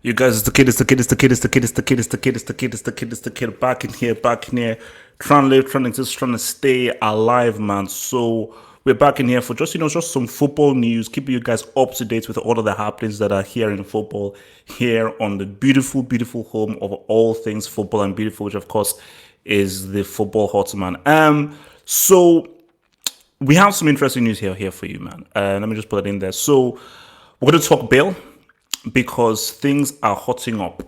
You guys, it's the kid, it's the kid, it's the kid, it's the kid, it's the kid, it's the kid, it's the kid, it's the kid, it's the kid. Back in here, trying to live, trying to exist, trying to stay alive, man. So we're back in here for just some football news, keeping you guys up to date with all of the happenings that are here in football, here on the beautiful, beautiful home of all things football and beautiful, which of course is the football hot man. So we have some interesting news here for you, man. Let me just put it in there. So we're going to talk Bale, because things are hotting up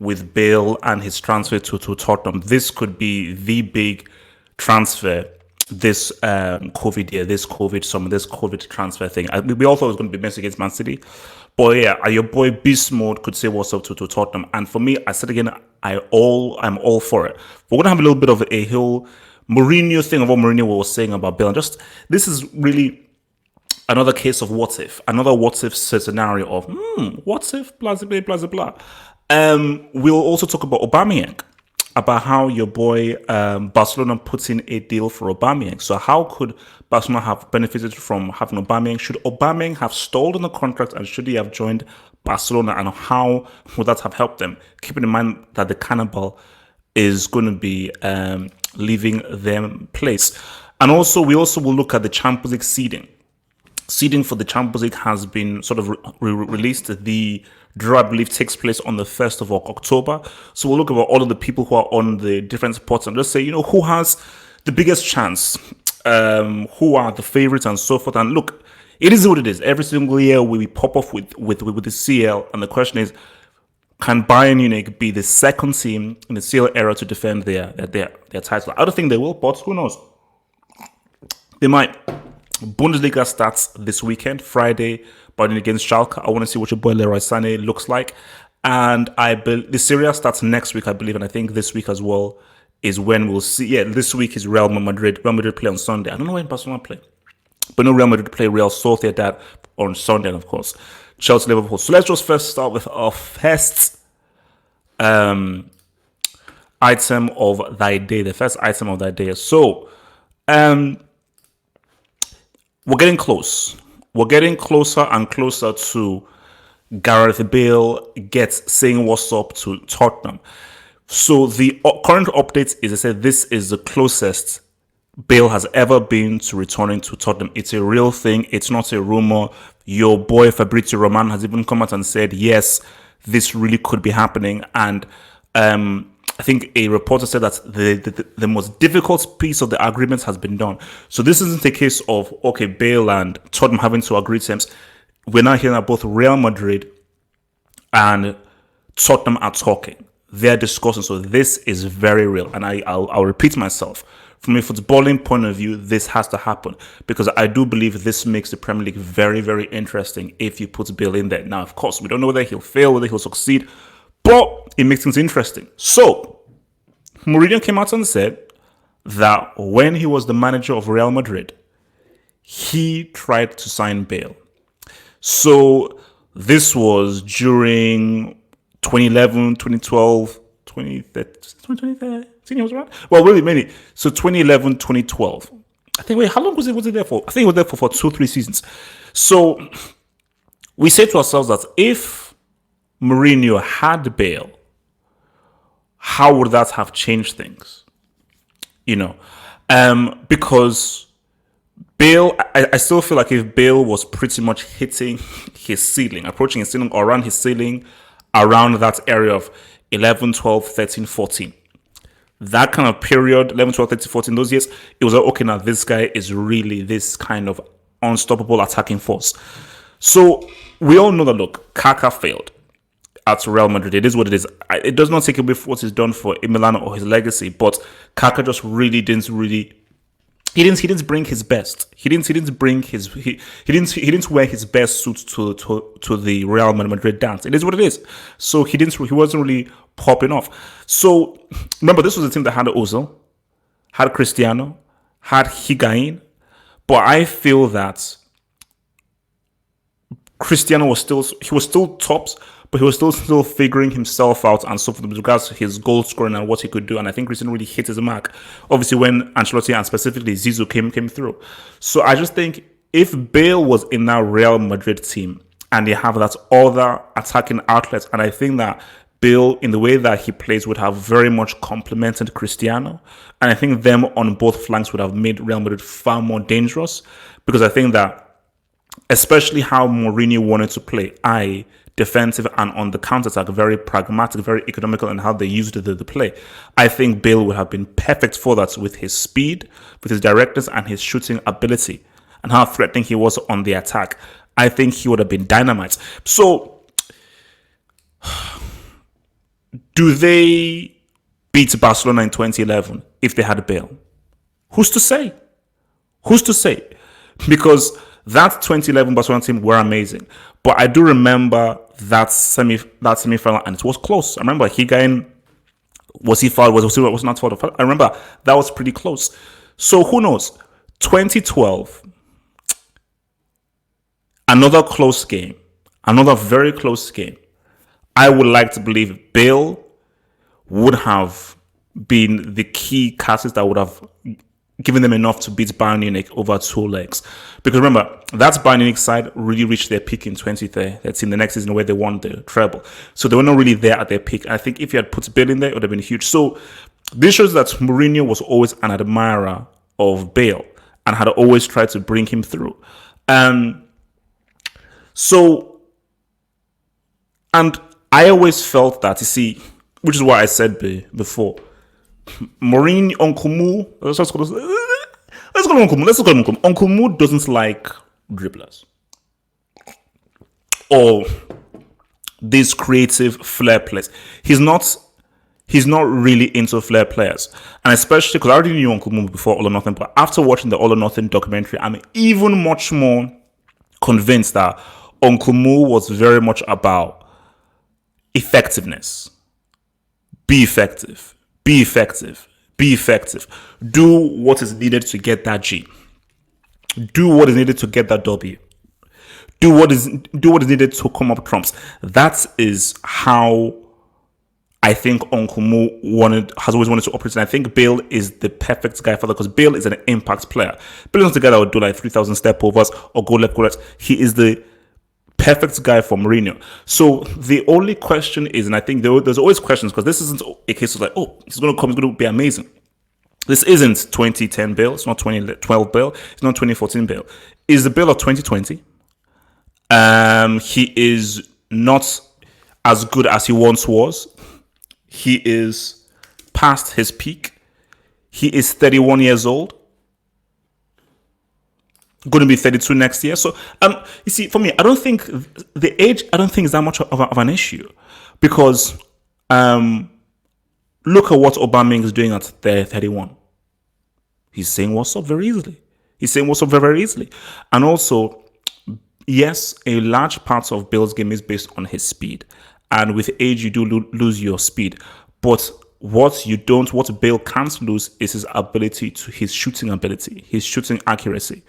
with Bale and his transfer to Tottenham. This could be the big transfer this COVID year, this COVID summer, this COVID transfer thing. We all thought it was going to be Messi against Man City. But yeah, your boy Beast Mode could say what's up to Tottenham. And for me, I said again, I'm all for it. We're going to have a little bit of a whole Mourinho thing of what Mourinho was saying about Bale. And just, this is really another case of what if scenario of what if blah blah blah blah. We'll also talk about Aubameyang, about how your boy Barcelona puts in a deal for Aubameyang. So how could Barcelona have benefited from having Aubameyang? Should Aubameyang have stalled on the contract, and should he have joined Barcelona, and how would that have helped them? Keeping in mind that the cannibal is going to be leaving them place. And also we will look at the Champions League seeding. Seeding for the Champions League has been sort of released. The draw, I believe, takes place on the 1st of October. So we'll look at all of the people who are on the different spots and just say, who has the biggest chance, who are the favorites and so forth. And look, it is what it is. Every single year we pop off with the CL, and the question is, can Bayern Munich be the second team in the CL era to defend their title? I don't think they will, but who knows? They might. Bundesliga starts this weekend, Friday, Bayern against Schalke. I want to see what your boy Leroy Sané looks like. And the Serie A starts next week, I believe, and I think this week as well is when we'll see. Yeah, this week is Real Madrid. Real Madrid play on Sunday. I don't know when Barcelona play, but no, Real Madrid play Real Sociedad on Sunday, and of course, Chelsea, Liverpool. So let's just first start with our first item of that day. The first item of that day. So, we're getting close. We're getting closer and closer to Gareth Bale saying what's up to Tottenham. So the current update is, I said, this is the closest Bale has ever been to returning to Tottenham. It's a real thing. It's not a rumor. Your boy Fabrizio Romano has even come out and said, yes, this really could be happening. And I think a reporter said that the most difficult piece of the agreement has been done. So this isn't a case of, okay, Bale and Tottenham having to agree terms. We're now hearing that both Real Madrid and Tottenham are talking. They're discussing. So this is very real. And I'll repeat myself. From a footballing point of view, this has to happen, because I do believe this makes the Premier League very, very interesting if you put Bale in there. Now, of course, we don't know whether he'll fail, whether he'll succeed, but it makes things interesting. So, Mourinho came out and said that when he was the manager of Real Madrid, he tried to sign Bale. So, this was during 2011, 2012, 2013, was right? Well, really many. So, 2011, 2012. I think, how long was it there for? I think it was there for 2-3 seasons. So, we say to ourselves that if Mourinho had Bale, how would that have changed things? Because Bale, I still feel like if Bale was pretty much hitting his ceiling, approaching his ceiling, or around his ceiling, around that area of 11, 12, 13, 14, that kind of period, 11, 12, 13, 14, those years, it was like, okay, now this guy is really this kind of unstoppable attacking force. So we all know that, look, Kaká failed at Real Madrid. It is what it is. It does not take away from what he's done for Milan or his legacy, but Kaká just really didn't bring his best. He didn't wear his best suit to the Real Madrid dance. It is what it is. So he wasn't really popping off. So remember, this was a team that had Ozil, had Cristiano, had Higuain, but I feel that Cristiano was still tops, but he was still figuring himself out and so forth with regards to his goal scoring and what he could do. And I think Cristiano really hit his mark, obviously, when Ancelotti and specifically Zizou came through. So I just think if Bale was in that Real Madrid team and they have that other attacking outlet. And I think that Bale, in the way that he plays, would have very much complemented Cristiano. And I think them on both flanks would have made Real Madrid far more dangerous, because I think that, especially how Mourinho wanted to play, defensive and on the counter-attack, very pragmatic, very economical in how they used the play. I think Bale would have been perfect for that with his speed, with his directness and his shooting ability, and how threatening he was on the attack. I think he would have been dynamite. So, do they beat Barcelona in 2011 if they had Bale? Who's to say? Who's to say? Because that 2011 Barcelona team were amazing. But I do remember that semi-final, and it was close. I remember Higuain, was he fouled? Was not fouled? I remember that was pretty close. So who knows? 2012, another close game, another very close game. I would like to believe Bale would have been the key catalyst that would have given them enough to beat Bayern Munich over 2 legs. Because remember, that Bayern Munich side really reached their peak in 2013, the next season where they won the treble. So they were not really there at their peak. I think if you had put Bale in there, it would have been huge. So this shows that Mourinho was always an admirer of Bale and had always tried to bring him through. And I always felt that, you see, which is what I said before, Mourinho, Uncle Mo, let's call him Uncle Mo. Uncle Mo doesn't like dribblers or these creative flair players. He's not really into flair players. And especially because I already knew Uncle Mo before All or Nothing, but after watching the All or Nothing documentary, I'm even much more convinced that Uncle Mo was very much about effectiveness. Be effective. Be effective. Be effective. Do what is needed to get that G. Do what is needed to get that W. Do what is needed to come up trumps. That is how I think Uncle Mo has always wanted to operate. And I think Bale is the perfect guy for that, because Bale is an impact player. Bale is not the guy that would do like 3,000 step overs or go left, go right. He is the perfect guy for Mourinho. So the only question is, and I think there's always questions, because this isn't a case of like, oh, he's going to come, he's going to be amazing. This isn't 2010 Bale. It's not 2012 Bale. It's not 2014 Bale. Is the Bale of 2020? He is not as good as he once was. He is past his peak. He is 31 years old. Going to be 32 next year. So, you see, for me, I don't think the age, is that much of an issue, because look at what Aubameyang is doing at 31. He's saying what's up very easily. Very easily. And also, yes, a large part of Bale's game is based on his speed. And with age, you do lose your speed. But what Bale can't lose is his shooting ability, his shooting accuracy.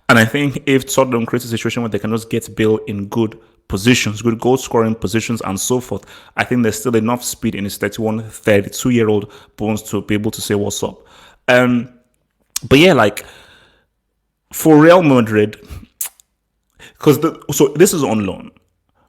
And I think if Tottenham creates a situation where they can just get Bale in good positions, good goal scoring positions and so forth, I think there's still enough speed in his 32-year-old bones to be able to say what's up. But yeah, like for Real Madrid, so this is on loan.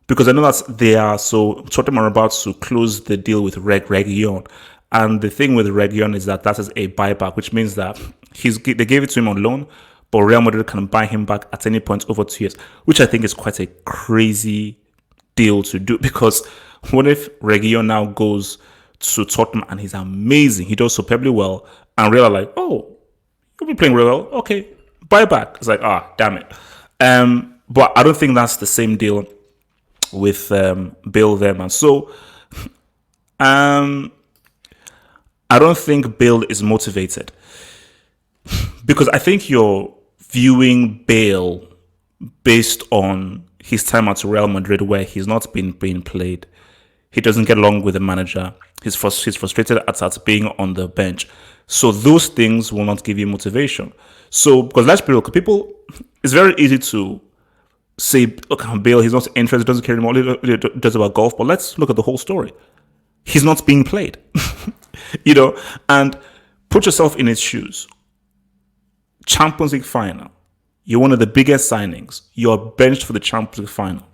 Because I know that Tottenham are about to close the deal with Reguilon. And the thing with Reguilon is that is a buyback, which means that they gave it to him on loan, but Real Madrid can buy him back at any point over 2 years, which I think is quite a crazy deal to do. Because what if Reguilon now goes to Tottenham and he's amazing, he does superbly well, and Real are like, oh, you'll be playing real well, okay, buy back. It's like, damn it. But I don't think that's the same deal with Bale them. And so I don't think Bale is motivated, because I think you're viewing Bale based on his time at Real Madrid, where he's not been being played. He doesn't get along with the manager. He's frustrated at being on the bench. So those things will not give you motivation. So, because let's be real, it's very easy to say, look, Bale, he's not interested, doesn't care anymore, he does about golf. But let's look at the whole story. He's not being played, and put yourself in his shoes. Champions League final. You're one of the biggest signings. You're benched for the Champions League final.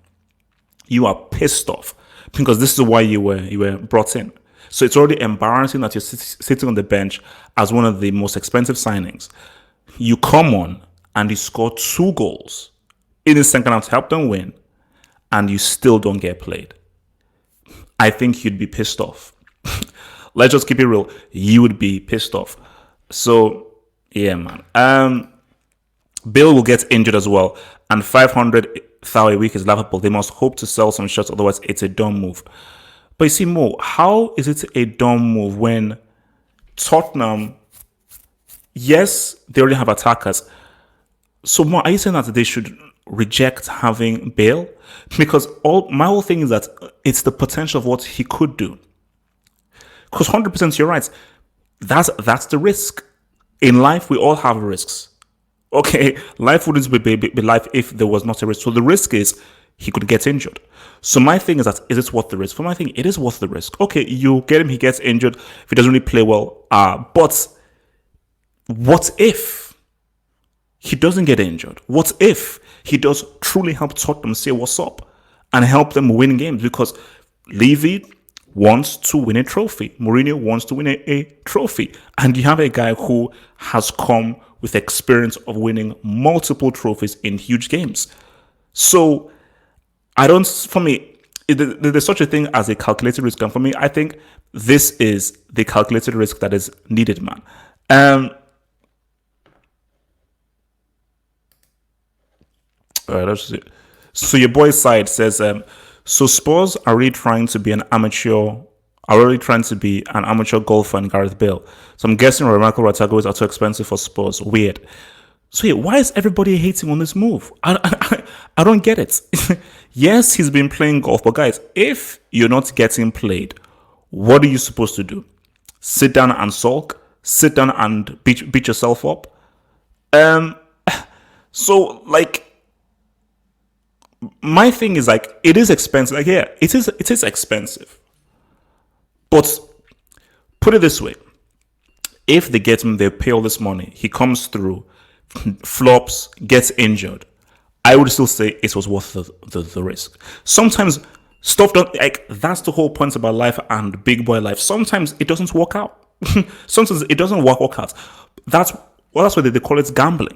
You are pissed off because this is why you were brought in. So it's already embarrassing that you're sitting on the bench as one of the most expensive signings. You come on and you score 2 goals in the second half to help them win, and you still don't get played. I think you'd be pissed off. Let's just keep it real. You would be pissed off. So yeah, man. Bale will get injured as well, and 500,000 a week is laughable. They must hope to sell some shirts, otherwise it's a dumb move. But you see, Mo, how is it a dumb move when Tottenham, yes, they already have attackers. So Mo, are you saying that they should reject having Bale? Because my whole thing is that it's the potential of what he could do. Because 100% you're right. That's the risk. In life, we all have risks. Okay, life wouldn't be life if there was not a risk. So the risk is he could get injured. So my thing is that, is it worth the risk? For my thing, it is worth the risk. Okay, you get him, he gets injured. If he doesn't really play well, but what if he doesn't get injured? What if he does truly help Tottenham say what's up and help them win games? Because Levy wants to win a trophy. Mourinho wants to win a trophy. And you have a guy who has come with experience of winning multiple trophies in huge games. So for me, there's such a thing as a calculated risk. And for me, I think this is the calculated risk that is needed, man. All right, let's see. So your boy's side says, so Spurs are really trying to be an amateur golfer in Gareth Bale. So I'm guessing Remarkable Ratagoes are too expensive for Spurs. Weird. So yeah, why is everybody hating on this move? I don't get it. Yes, he's been playing golf, but guys, if you're not getting played, what are you supposed to do? Sit down and sulk? Sit down and beat yourself up? So like, my thing is like, it is expensive. Like, yeah, it is expensive. But put it this way. If they get him, they pay all this money. He comes through, flops, gets injured. I would still say it was worth the risk. Sometimes stuff don't, like, that's the whole point about life and big boy life. Sometimes it doesn't work out. Sometimes it doesn't work out. That's why they call it gambling.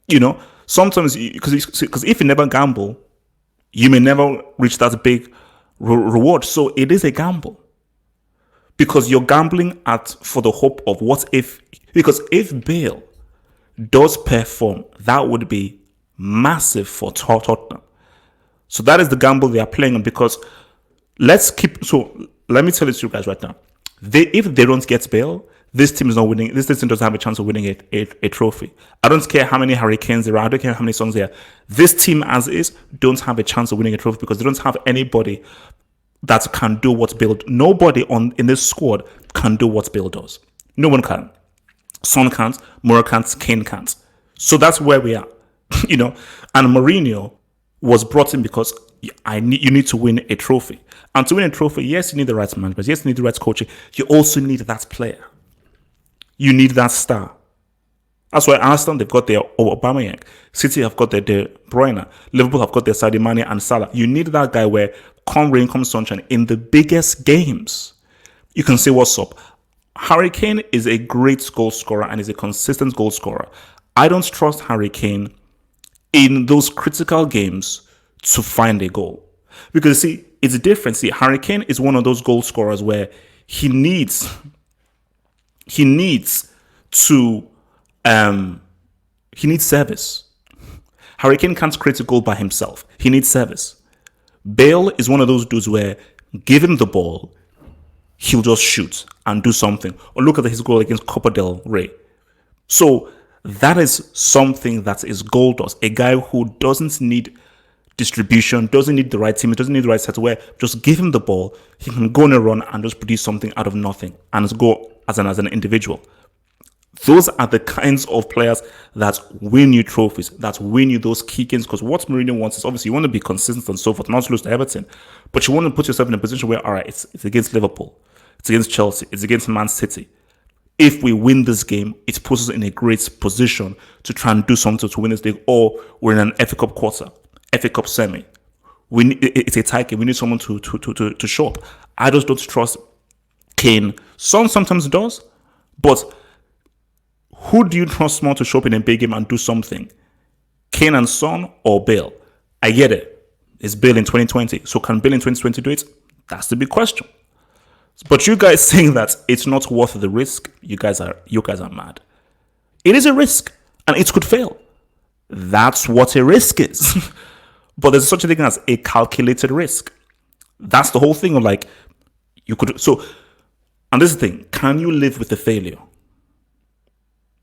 You know, sometimes, because if you never gamble, you may never reach that big reward. So it is a gamble. Because you're gambling for the hope of what if, because if Bale does perform, that would be massive for Tottenham. So that is the gamble they are playing on, because let me tell it to you guys right now. If they don't get Bale, this team is not winning. This team doesn't have a chance of winning a trophy. I don't care how many hurricanes there are. I don't care how many songs there are. This team as is don't have a chance of winning a trophy because they don't have anybody that can do what Bale. Nobody in this squad can do what Bale does. No one can. Son can't. Mura can't. Kane can't. So that's where we are. You know, and Mourinho was brought in because you need to win a trophy. And to win a trophy, yes, you need the right management. Yes, you need the right coaching. You also need that player. You need that star. That's why Arsenal, they've got their Aubameyang. City have got their De Bruyne. Liverpool have got their Sadio Mane and Salah. You need that guy where, come rain, come sunshine, in the biggest games, you can say what's up. Harry Kane is a great goal scorer and is a consistent goal scorer. I don't trust Harry Kane in those critical games to find a goal. Because, see, it's different. See, Harry Kane is one of those goal scorers where he needs service. Harry Kane can't create a goal by himself. He needs service. Bale is one of those dudes where, given the ball, he'll just shoot and do something. Or look at his goal against Copa del Rey. So that is something that is goal does. A guy who doesn't need distribution, doesn't need the right team, doesn't need the right set, where just give him the ball, he can go on a run and just produce something out of nothing and just go as an individual. Those are the kinds of players that win you trophies, that win you those key games. Because what Mourinho wants is, obviously, you want to be consistent and so forth, not to lose to Everton, but you want to put yourself in a position where, all right, it's against Liverpool, it's against Chelsea, it's against Man City. If we win this game, it puts us in a great position to try and do something to win this league. Or we're in an FA Cup quarter, FA Cup semi. It's a tight game. We need someone to show up. I just don't trust Kane. Son sometimes does, but who do you trust more to show up in a big game and do something? Kane and Son or Bale? I get it. It's Bale in 2020. So can Bale in 2020 do it? That's the big question. But you guys saying that it's not worth the risk, you guys are mad. It is a risk, and it could fail. That's what a risk is. But there's such a thing as a calculated risk. That's the whole thing of like, you could, so, and this is the thing, can you live with the failure?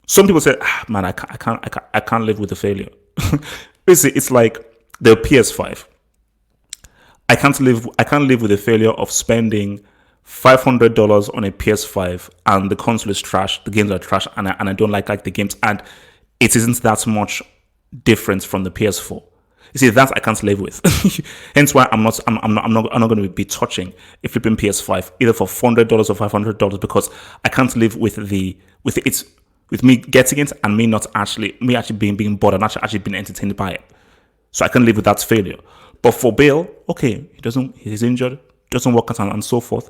Some people say, man, I can't live with the failure. Basically, it's like the PS5. I can't live with the failure of spending $500 on a PS5 and the console is trash, the games are trash, and I don't like the games, and it isn't that much difference from the PS4. You see, that I can't live with. Hence why I'm not going to be touching a flipping PS5 either for $400 or $500 because I can't live with me getting it and me actually being bored and actually being entertained by it. So I can live with that failure. But for Bale, okay, he's injured, doesn't work out and so forth.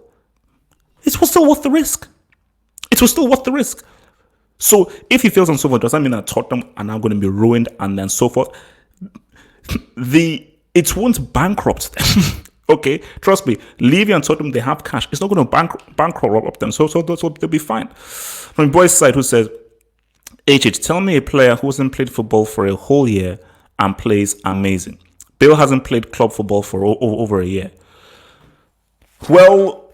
It was still worth the risk. So if he fails and so forth, does that mean that Tottenham are now going to be ruined and then so forth? It won't bankrupt them. Okay, trust me. Levy and Tottenham, they have cash. It's not going to bankrupt them. So they'll be fine. From boys' side, who says, HH, tell me a player who hasn't played football for a whole year and plays amazing. Bale hasn't played club football for over a year. Well,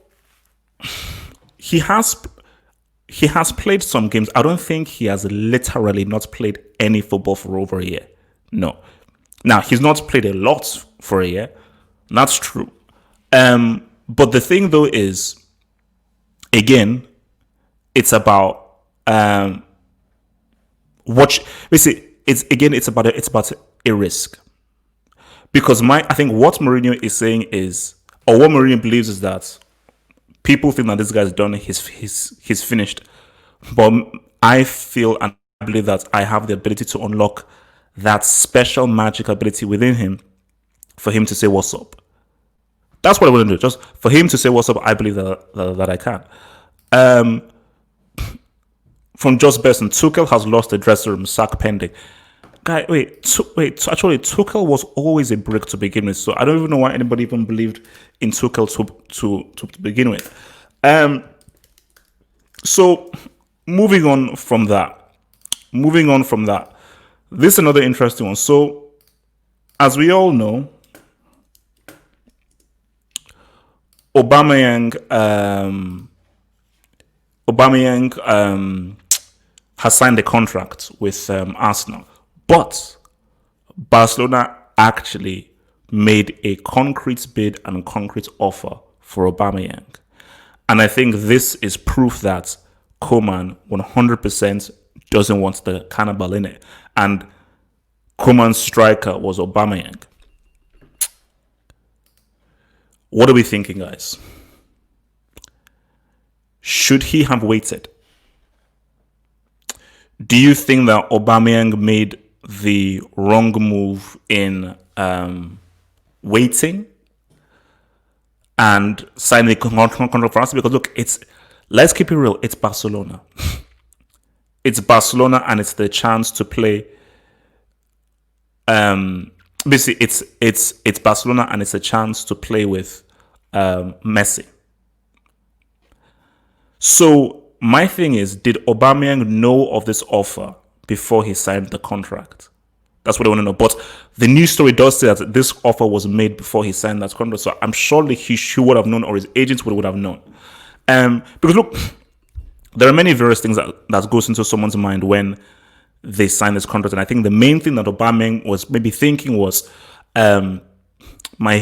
he has played some games. I don't think he has literally not played any football for over a year. No. Now, he's not played a lot for a year. That's true. But the thing, though, is, again, it's about it's about a risk. Because I think what Mourinho is saying is, or what Mourinho believes is that people think that this guy's done, he's finished. But I feel and I believe that I have the ability to unlock that special magic ability within him for him to say what's up. That's what I want to do. Just for him to say what's up, I believe that I can. From Just Besson, Tuchel has lost the dressing room, sack pending. Guy, actually, Tuchel was always a brick to begin with, so I don't even know why anybody even believed in Tuchel to begin with. So, moving on from that, this is another interesting one. So, as we all know, Aubameyang has signed a contract with Arsenal. But Barcelona actually made a concrete bid and a concrete offer for Aubameyang. And I think this is proof that Koeman 100% doesn't want the cannibal in it. And Koeman's striker was Aubameyang. What are we thinking, guys? Should he have waited? Do you think that Aubameyang made the wrong move in waiting and signing the contract for us? Because look, let's keep it real. It's Barcelona. It's Barcelona, and it's the chance to play. Basically, it's Barcelona, and it's a chance to play with Messi. So my thing is, did Aubameyang know of this offer before he signed the contract? That's what I want to know. But the news story does say that this offer was made before he signed that contract. So I'm sure he would have known, or his agents would have known. Because look, there are many various things that goes into someone's mind when they sign this contract. And I think the main thing that Aubameyang was maybe thinking was my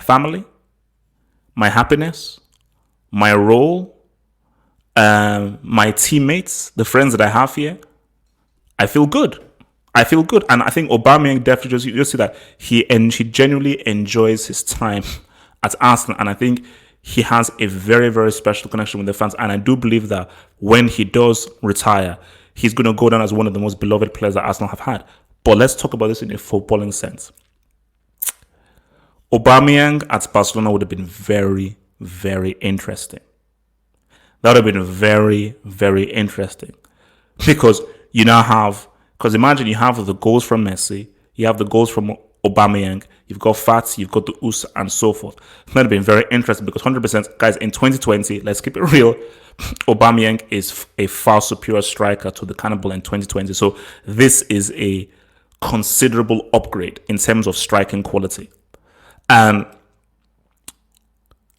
family, my happiness, my role, my teammates, the friends that I have here. I feel good. And I think Aubameyang definitely just see that he genuinely enjoys his time at Arsenal. And I think he has a very, very special connection with the fans. And I do believe that when he does retire, he's going to go down as one of the most beloved players that Arsenal have had. But let's talk about this in a footballing sense. Aubameyang at Barcelona would have been very, very interesting. That would have been very, very interesting. Because you now have, because imagine you have the goals from Messi, you have the goals from Aubameyang, you've got Fati, you've got the Us, and so forth. That would have been very interesting because 100%, guys, in 2020, let's keep it real, Aubameyang is a far superior striker to the Cannibal in 2020. So this is a considerable upgrade in terms of striking quality. And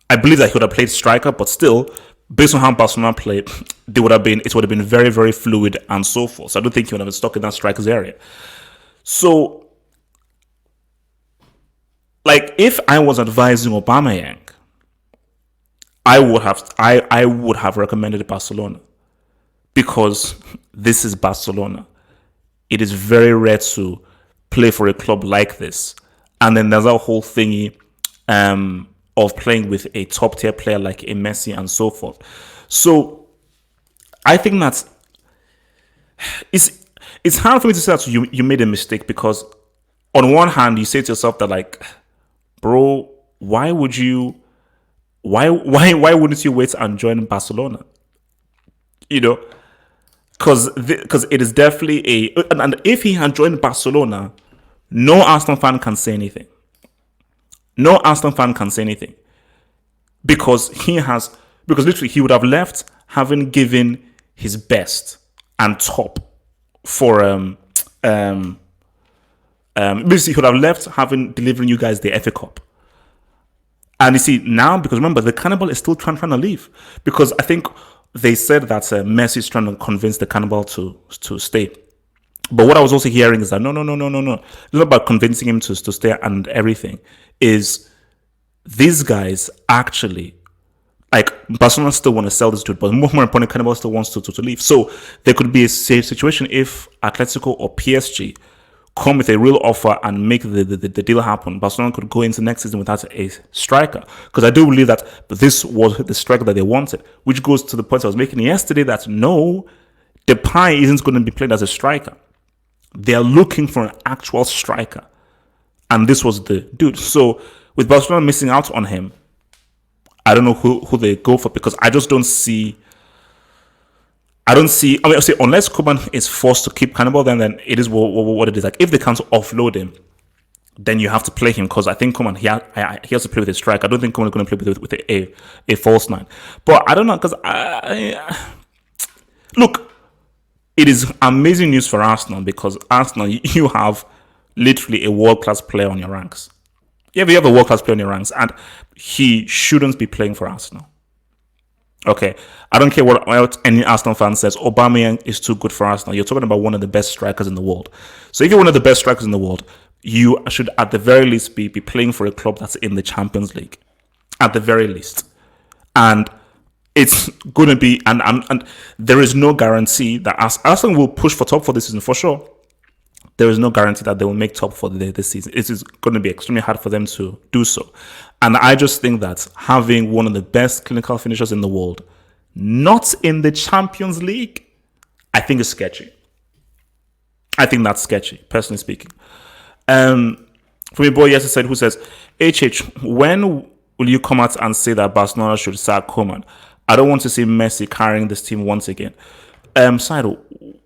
I believe that he would have played striker, but still, based on how Barcelona played, it would have been very, very fluid and so forth. So I don't think he would have been stuck in that striker's area. So, like, if I was advising Aubameyang, I would have recommended Barcelona because this is Barcelona. It is very rare to play for a club like this. And then there's that whole thingy of playing with a top tier player like a Messi and so forth. So I think that it's hard for me to say that you made a mistake because on one hand you say to yourself that like, bro, why wouldn't you wait and join Barcelona? You know, because it is definitely and if he had joined Barcelona, no Arsenal fan can say anything. No Arsenal fan can say anything because literally he would have left having given his best and top for basically he would have left having delivering you guys the FA Cup. And you see now, because remember the Cannibal is still trying to leave because I think they said that Messi is trying to convince the Cannibal to stay. But what I was also hearing is that no. It's not about convincing him to stay and everything. Is these guys actually, like, Barcelona still want to sell this dude, but more importantly, Cannibal still wants to leave. So there could be a safe situation if Atletico or PSG come with a real offer and make the deal happen. Barcelona could go into next season without a striker. Because I do believe that this was the striker that they wanted, which goes to the point I was making yesterday that no, Depay isn't going to be played as a striker. They're looking for an actual striker. And this was the dude. So with Barcelona missing out on him, I don't know who they go for because I just don't see. I mean, I'll say unless Koeman is forced to keep Cannibal, then it is what it is. Like if they can't offload him, then you have to play him because I think Koeman he has to play with a strike. I don't think Koeman is going to play with a false nine. But I don't know because look. It is amazing news for Arsenal because Arsenal, you have literally a world-class player on your ranks. You have a world-class player on your ranks and he shouldn't be playing for Arsenal. Okay, I don't care what any Arsenal fan says. Aubameyang is too good for Arsenal. You're talking about one of the best strikers in the world. So if you're one of the best strikers in the world, you should at the very least be playing for a club that's in the Champions League. At the very least. And it's going to be, and there is no guarantee that Arsenal will push for top for this season for sure. There is no guarantee that they will make top for this season. It is going to be extremely hard for them to do so. And I just think that having one of the best clinical finishers in the world, not in the Champions League, I think is sketchy. I think that's sketchy, personally speaking. From a boy yesterday said, who says, HH, when will you come out and say that Barcelona should sack Koeman? I don't want to see Messi carrying this team once again. Saido,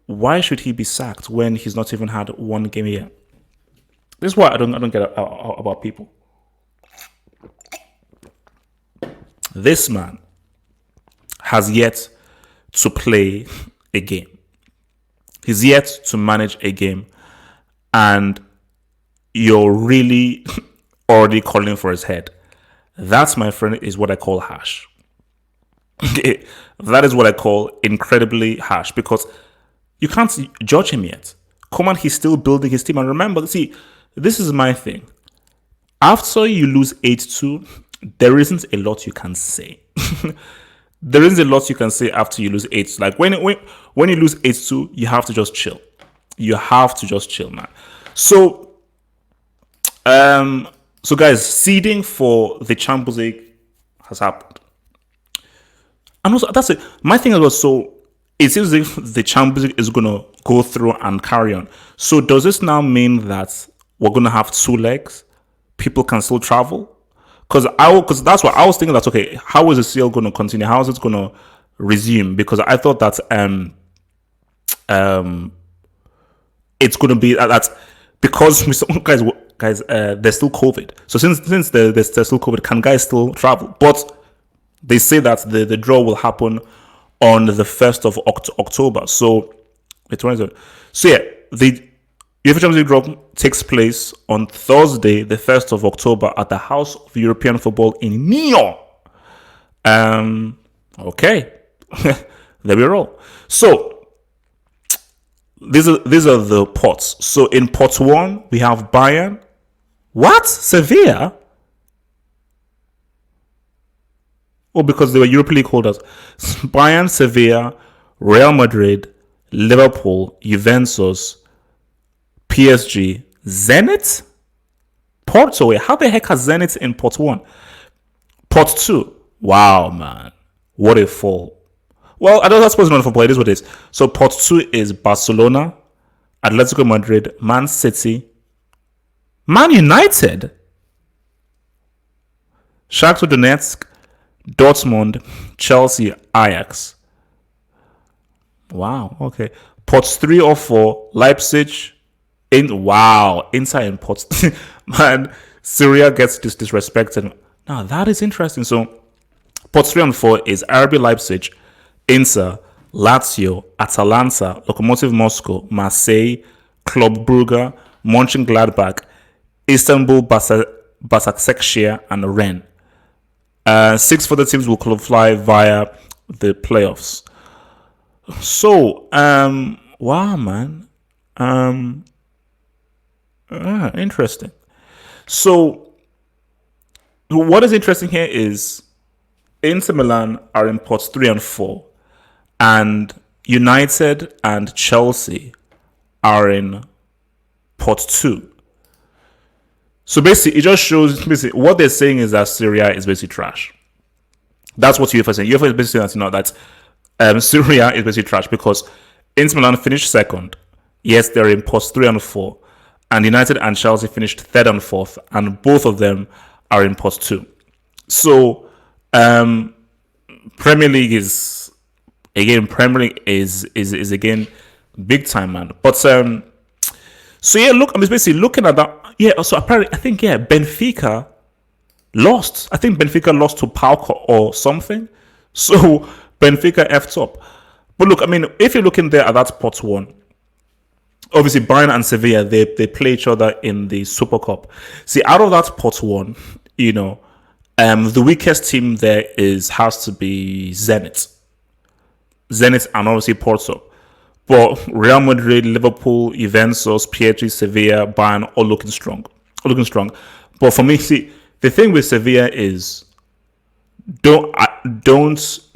why should he be sacked when he's not even had one game yet? This is what I don't get about people. This man has yet to play a game. He's yet to manage a game. And you're really already calling for his head. That, my friend, is what I call harsh. That is what I call incredibly harsh because you can't judge him yet. Koeman, he's still building his team. And remember, see, this is my thing. After you lose 8-2, there isn't a lot you can say. There isn't a lot you can say after you lose 8-2. Like when you lose 8-2, you have to just chill. You have to just chill, man. So guys, seeding for the Champions League has happened. And also, that's it. My thing was, so it seems as if the Champions League is going to go through and carry on. So does this now mean that we're going to have two legs? people can still travel? Because that's what I was thinking. That okay, how is the CL going to continue? How is it going to resume? Because I thought that um it's going to be that because guys there's still COVID. So since there's still COVID, can guys still travel? But they say that the draw will happen on the 1st of October. So the 20th. So yeah, the UEFA Champions League draw takes place on Thursday, the 1st of October, at the House of European Football in Nyon. Okay, there we roll. So these are the pots. So in pot one we have Bayern. What? Sevilla? Oh, because they were Europa League holders. Bayern, Sevilla, Real Madrid, Liverpool, Juventus, PSG, Zenit, Porto. Wait, how the heck has Zenit in pot one? Pot two. Wow, man. What a fall. Well, I don't suppose not football. It is what it is. So pot two is Barcelona, Atletico Madrid, Man City, Man United, Shakhtar Donetsk, Dortmund, Chelsea, Ajax. Wow. Okay. Pots 3 or 4, Leipzig. Inter in pots. Man, Syria gets disrespected. Now that is interesting. So pots 3 and 4 is RB Leipzig, Inter, Lazio, Atalanta, Lokomotiv Moscow, Marseille, Club Brugge, Mönchengladbach, Istanbul, Başakşehir, and Rennes. 6 further teams will qualify via the playoffs. So, wow, man. Interesting. So, what is interesting here is Inter Milan are in pots 3 and 4, and United and Chelsea are in pot 2. So basically, it just shows what they're saying is that Syria is basically trash. That's what UEFA is saying. UEFA is basically saying that Syria is basically trash because Inter Milan finished second. Yes, they're in pots 3 and 4, and United and Chelsea finished third and fourth, and both of them are in pot 2. So Premier League is again big time, man. But so yeah, look, I'm basically looking at that. Yeah, so apparently, I think Benfica lost. I think Benfica lost to PAOK or something. So Benfica effed up. But look, I mean, if you're looking there at that pot one, obviously Bayern and Sevilla they play each other in the Super Cup. See, out of that pot one, the weakest team there has to be Zenit, and obviously Porto. But Real Madrid, Liverpool, Juventus, PSG, Sevilla, Bayern, all looking strong. But for me, see, the thing with Sevilla is don't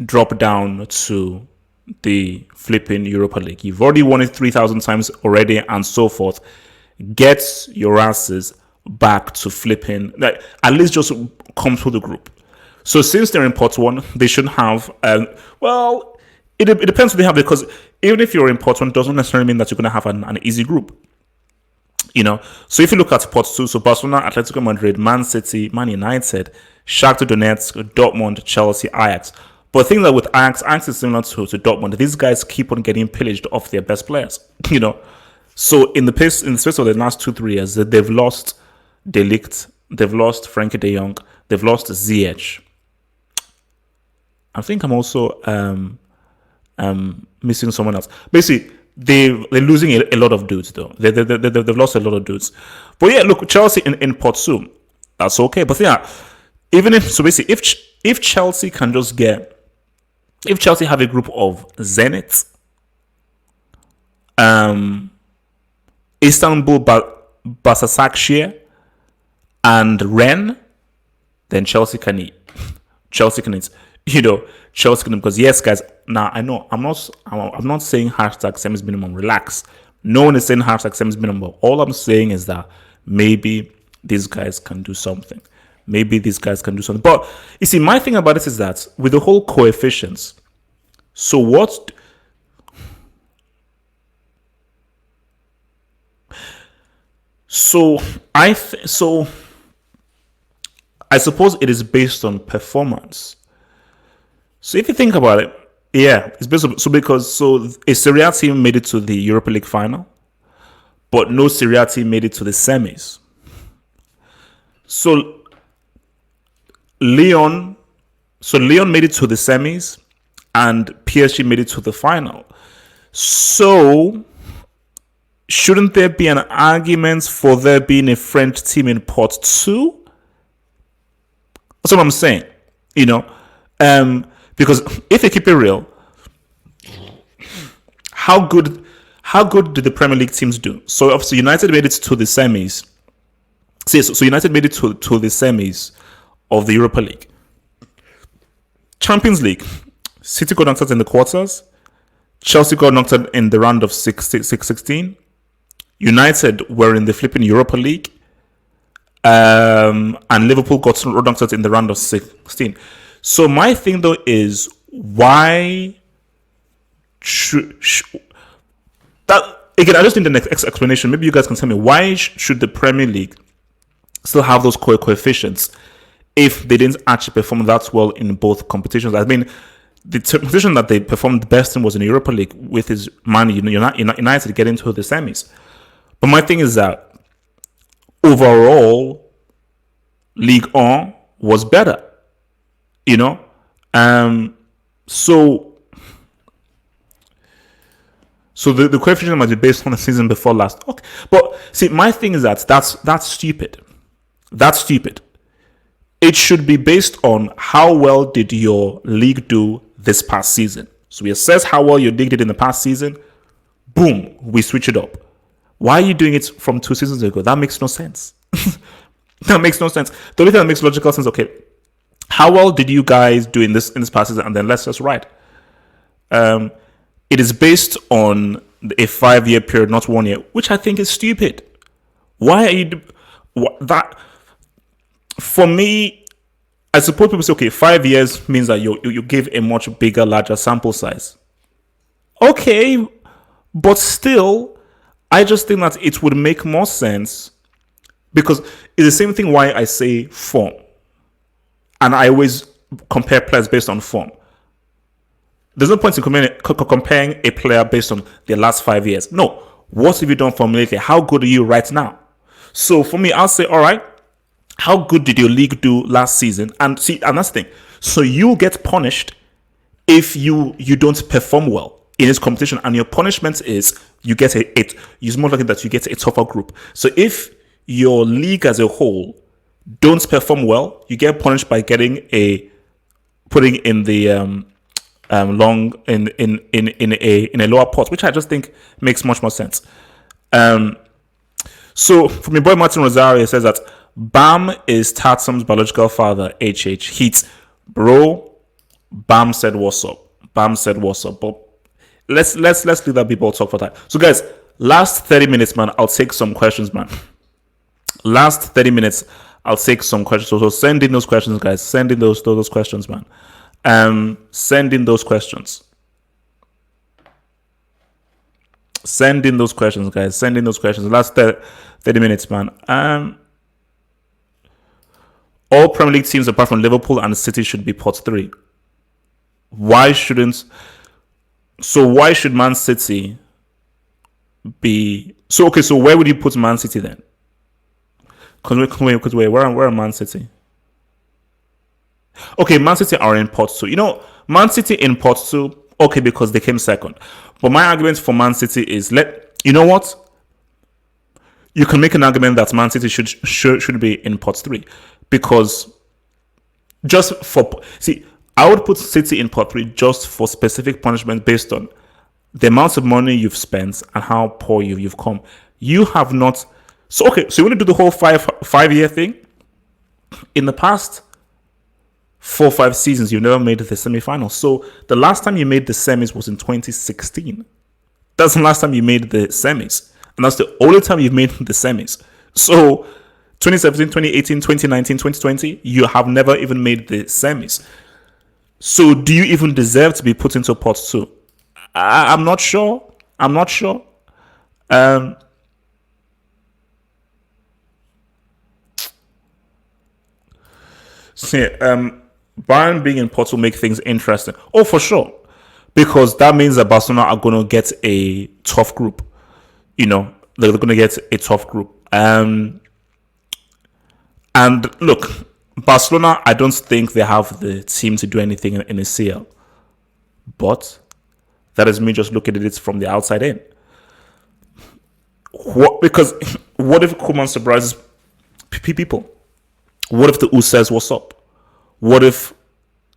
drop down to the flipping Europa League. You've already won it 3,000 times already and so forth. Get your asses back to flipping. Like, at least just come through the group. So since they're in pot one, they should have, it depends what they have, because even if you're in pot one, doesn't necessarily mean that you're going to have an easy group. So if you look at pot 2, so Barcelona, Atletico Madrid, Man City, Man United, Shakhtar Donetsk, Dortmund, Chelsea, Ajax. But things like with Ajax is similar to Dortmund. These guys keep on getting pillaged off their best players. So in the space of the last 2-3 years, they've lost De Ligt, they've lost Frankie De Jong, they've lost Ziyech. I think I'm also missing someone else. Basically, they're losing a lot of dudes, though. They've lost a lot of dudes. But yeah, look, Chelsea in pot 2, that's okay. But yeah, if Chelsea can just if Chelsea have a group of Zenit, Istanbul, Başakşehir, and Rennes, then Chelsea can eat. Chelsea can, because yes, guys. Now I know I'm not saying hashtag semis minimum. Relax. No one is saying hashtag semis minimum. But all I'm saying is that maybe these guys can do something. But you see, my thing about this is that with the whole coefficients. So what? So I suppose it is based on performance. So if you think about it, yeah, it's based on, so a Serie A team made it to the Europa League final, but no Serie A team made it to the semis. So Leon, Leon made it to the semis, and PSG made it to the final. So shouldn't there be an argument for there being a French team in pot 2? That's what I'm saying. Because if you keep it real, how good did the Premier League teams do? So obviously United made it to the semis. So United made it to the semis of the Europa League. Champions League, City got knocked out in the quarters. Chelsea got knocked out in the round of 16. United were in the flipping Europa League. And Liverpool got knocked out in the round of 16. So my thing though is, why should that again? I just need the next explanation. Maybe you guys can tell me, why should the Premier League still have those coefficients if they didn't actually perform that well in both competitions? I mean, the competition that they performed best in was in the Europa League with his Man United getting to the semis. But my thing is that overall, Ligue 1 was better. So the coefficient might be based on the season before last. Okay, but see, my thing is that's stupid. That's stupid. It should be based on how well did your league do this past season. So we assess how well your league did in the past season. Boom, we switch it up. Why are you doing it from 2 seasons ago? That makes no sense. That makes no sense. The only thing that makes logical sense, okay, how well did you guys do in this past season? And then let's just write. It is based on a 5-year period, not 1 year, which I think is stupid. Why are you that? For me, I suppose people say, okay, 5 years means that you give a much bigger, larger sample size. Okay, but still, I just think that it would make more sense, because it's the same thing why I say form. And I always compare players based on form. There's no point in comparing a player based on the last 5 years. No. What have you done for me lately? How good are you right now? So for me, I'll say, all right, how good did your league do last season? And see, and that's the thing. So you get punished if you don't perform well in this competition, and your punishment is you get it's more likely that you get a tougher group. So if your league as a whole don't perform well, you get punished by putting in the long in a lower pot, which I just think makes much more sense. So for my boy Martin Rosario says that Bam is Tatum's biological father. HH Heat, bro. Bam said what's up. But let's leave that people talk for that. So guys, last 30 minutes, man, I'll take some questions, man. Last 30 minutes, I'll take some questions. So send in those questions, guys. Send in those questions, man. Send in those questions. Send in those questions, guys. Send in those questions. Last 30 minutes, man. All Premier League teams apart from Liverpool and City should be pot 3. Why should Man City be... So where would you put Man City then? Because where are Man City? Okay, Man City are in pot 2. Man City in pot 2, okay, because they came second. But my argument for Man City is, you know what? You can make an argument that Man City should be in pot 3. Because I would put City in pot 3 just for specific punishment based on the amount of money you've spent and how poor you've come. You have not... So you want to do the whole five-year thing? In the past 4 or 5 seasons, you've never made the semi-final. So the last time you made the semis was in 2016. That's the last time you made the semis. And that's the only time you've made the semis. So 2017, 2018, 2019, 2020, you have never even made the semis. So do you even deserve to be put into pot 2? I'm not sure. So yeah, Bayern being in Porto make things interesting. Oh, for sure, because that means that Barcelona are going to get a tough group. You know, they're going to get a tough group. And look, Barcelona, I don't think they have the team to do anything in a CL. But that is me just looking at it from the outside in. Because what if Koeman surprises people? What if the U says what's up? What if